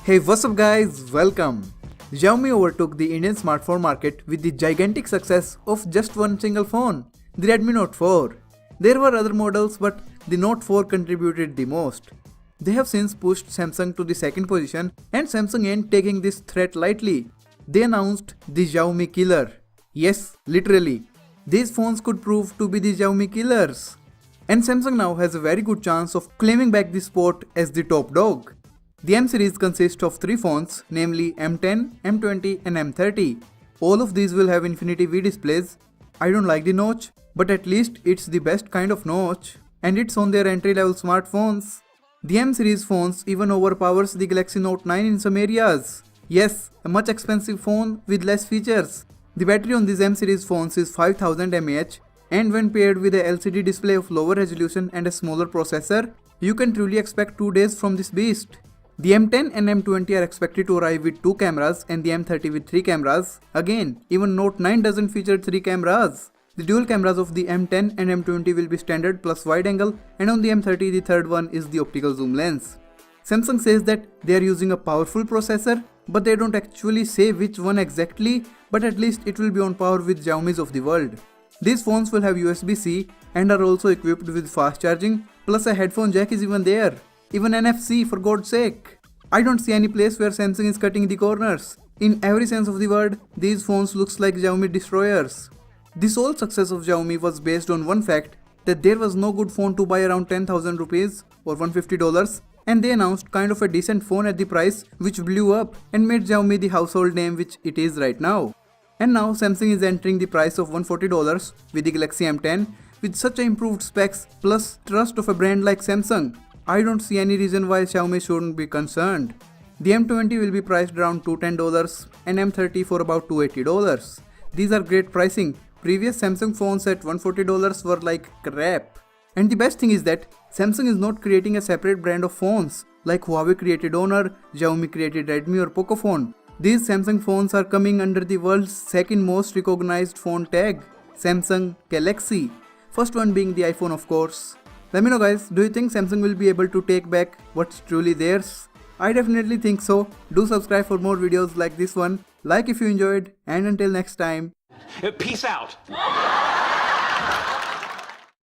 Hey, what's up guys, welcome! Xiaomi overtook the Indian smartphone market with the gigantic success of just one single phone, the Redmi Note 4. There were other models but the Note 4 contributed the most. They have since pushed Samsung to the second position and Samsung ain't taking this threat lightly. They announced the Xiaomi killer. Yes, literally. These phones could prove to be the Xiaomi killers. And Samsung now has a very good chance of claiming back the sport as the top dog. The M series consists of 3 phones, namely M10, M20 and M30. All of these will have Infinity V displays. I don't like the notch, but at least it's the best kind of notch, and it's on their entry-level smartphones. The M series phones even overpowers the Galaxy Note 9 in some areas. Yes, a much expensive phone with less features. The battery on these M series phones is 5000 mAh, and when paired with a LCD display of lower resolution and a smaller processor, you can truly expect 2 days from this beast. The M10 and M20 are expected to arrive with 2 cameras and the M30 with 3 cameras. Again, even Note 9 doesn't feature 3 cameras. The dual cameras of the M10 and M20 will be standard plus wide angle, and on the M30 the third one is the optical zoom lens. Samsung says that they are using a powerful processor, but they don't actually say which one exactly, but at least it will be on par with Xiaomi's of the world. These phones will have USB-C and are also equipped with fast charging, plus a headphone jack is even there. Even NFC, for God's sake. I don't see any place where Samsung is cutting the corners. In every sense of the word, these phones looks like Xiaomi destroyers. The sole success of Xiaomi was based on one fact, that there was no good phone to buy around 10,000 rupees or $150, and they announced kind of a decent phone at the price which blew up and made Xiaomi the household name which it is right now. And now Samsung is entering the price of $140 with the Galaxy M10 with such improved specs plus trust of a brand like Samsung. I don't see any reason why Xiaomi shouldn't be concerned. The M20 will be priced around $210 and M30 for about $280. These are great pricing. Previous Samsung phones at $140 were like crap. And the best thing is that Samsung is not creating a separate brand of phones like Huawei created Honor, Xiaomi created Redmi or Pocophone. These Samsung phones are coming under the world's second most recognized phone tag, Samsung Galaxy. First one being the iPhone, of course. Let me know guys, do you think Samsung will be able to take back what's truly theirs? I definitely think so. Do subscribe for more videos like this one. Like if you enjoyed, and until next time. Peace out.